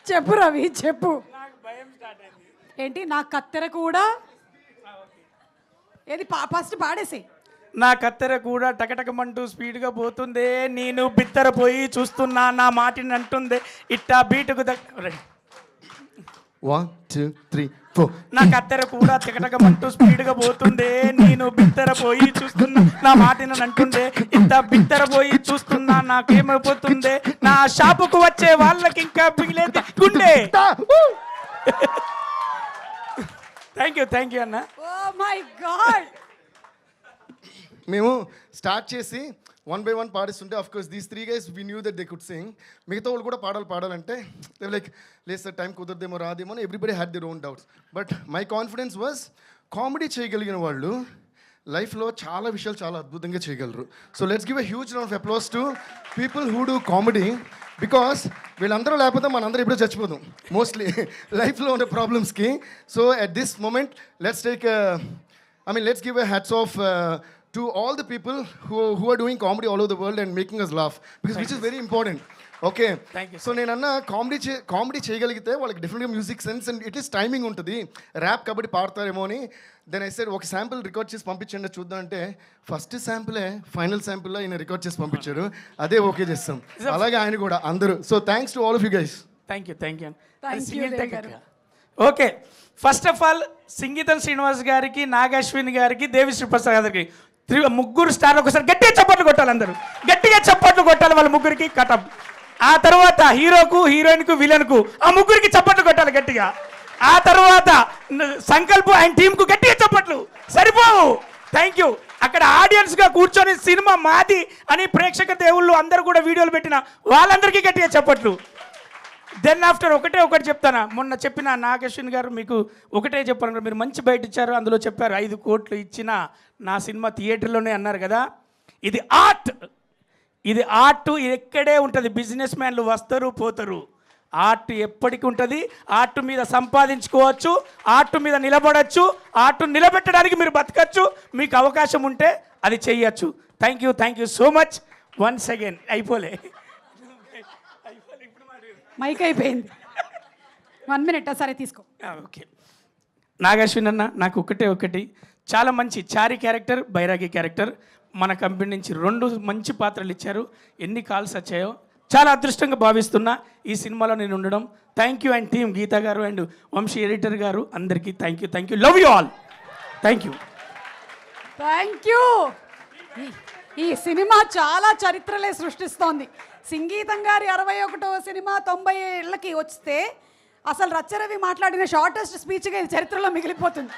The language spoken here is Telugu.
చెప్పు రవి చెప్పు. ఏంటి నా కత్తెర కూడా ఏది ఫస్ట్ పాడేసి. నా కత్తెర కూడా టకటకమంటూ స్పీడ్గా పోతుందే, నేను బిత్తర పోయి చూస్తున్నా నా మాటిని అంటుందే ఇట్టా బీటుకు 1 2 3 4. నా కత్తెర కూడా టకటకమంటూ స్పీడ్గా పోతుందే, నేను బిత్తర పోయి చూస్తున్నా నా మాటిని అంటుందే ఇట్టా బిత్తర పోయి చూస్తున్నా నాకేమైపోతుందే, నా షాపుకు వచ్చే వాళ్ళకి ఇంకా మిగిలేది గుండె. థ్యాంక్ యూ అన్న. Oh my god. మేము స్టార్ట్ చేసి 1 by 1 పాడిస్తుంటే of course these 3 guys we knew that they could sing. మిగతా వాళ్ళు కూడా పాడాలంటే they were like లేదు సార్ టైం కుదరదేమో రాదేమో అని everybody had their own doubts. But my confidence was comedy చేయగలిగిన వాళ్ళు లైఫ్లో చాలా విషయాలు చాలా అద్భుతంగా చేయగలరు. So let's give a huge round of applause to people who do comedy, because వీళ్ళందరూ లేకపోతే మనందరూ ఎప్పుడో చచ్చిపోదాం మోస్ట్లీ లైఫ్లో ఉన్న ప్రాబ్లమ్స్కి. So at this moment let's give a hats off to all the people who are doing comedy all over the world and making us laugh, because which is very important. Okay, so నేను అన్న కామెడీ చేయగలిగితే వాళ్ళకి డెఫినెట్గా music sense and it is timing ఉంటుంది. ర్యాప్ కాబట్టి పాడతారేమో అని దెన్ ఐ సెడ్ ఒక శాంపుల్ రికార్డ్ చేసి పంపించండి చూద్దాం అంటే ఫస్ట్ శాంపులే ఫైనల్ శాంపుల్లో ఆయన రికార్డ్ చేసి పంపించాడు. అదే ఓకే చేస్తాం, అలాగే ఆయన కూడా అందరూ. So thanks to all of you guys. Thank you. Okay, first of all సంగీతం శ్రీనివాస్ గారికి, నాగశ్విన్ గారికి, దేవిశ్రీ ప్రసాద్ గారికి ముగ్గురు స్టార్లు ఒకసారి గట్టిగా చప్పట్లు కొట్టాలి, అందరూ గట్టిగా చప్పట్లు కొట్టాలి వాళ్ళ ముగ్గురికి కటం. ఆ తర్వాత హీరోకు, హీరోయిన్కు, విలన్కు ఆ ముగ్గురికి చప్పట్లు కొట్టాలి గట్టిగా. ఆ తర్వాత సంకల్ప్ ఆయన టీంకు గట్టిగా చప్పట్లు సరిపోవు. Thank you. అక్కడ ఆడియన్స్గా కూర్చొని సినిమా మాది అని ప్రేక్షక దేవుళ్ళు అందరూ కూడా వీడియోలు పెట్టిన వాళ్ళందరికీ గట్టిగా చప్పట్లు. దెన్ ఆఫ్టర్ ఒకటి చెప్తాను. మొన్న చెప్పిన నాగేశ్వన్ గారు మీకు ఒకటే చెప్పారు, మీరు మంచి బయట ఇచ్చారు, అందులో చెప్పారు 5 కోట్లు ఇచ్చిన నా సినిమా థియేటర్లోనే అన్నారు కదా. ఇది ఆర్ట్, ఎక్కడే ఉంటుంది. బిజినెస్ మ్యాన్లు వస్తారు పోతారు, ఆర్ట్ ఎప్పటికీ ఉంటుంది. ఆర్ట్ మీద సంపాదించుకోవచ్చు, ఆర్ట్ మీద నిలబడచ్చు, ఆర్ట్ నిలబెట్టడానికి మీరు బతకచ్చు. మీకు అవకాశం ఉంటే అది చెయ్యొచ్చు. Thank you so much once again. అయిపోలే, మైక్ అయిపోయింది. 1 minute సరే తీసుకో. ఓకే, నాగశ్విన్ అన్న నాకు ఒకటి చాలా మంచి చారి క్యారెక్టర్, బైరాగి క్యారెక్టర్ మన కంపెనీ నుంచి 2 మంచి పాత్రలు ఇచ్చారు. ఎన్ని కాల్స్ వచ్చాయో చాలా అదృష్టంగా భావిస్తున్నా ఈ సినిమాలో నేను ఉండడం. Thank you and team Geetha గారు అండ్ వంశీ ఎడిటర్ గారు అందరికీ thank you. Love you all. Thank you. ఈ సినిమా చాలా చరిత్రలే సృష్టిస్తోంది. సంగీతం గారి 61వ సినిమా 90 ఏళ్ళకి వస్తే అసలు రచ్చరవి మాట్లాడిన షార్టెస్ట్ స్పీచ్గా ఇది చరిత్రలో మిగిలిపోతుంది.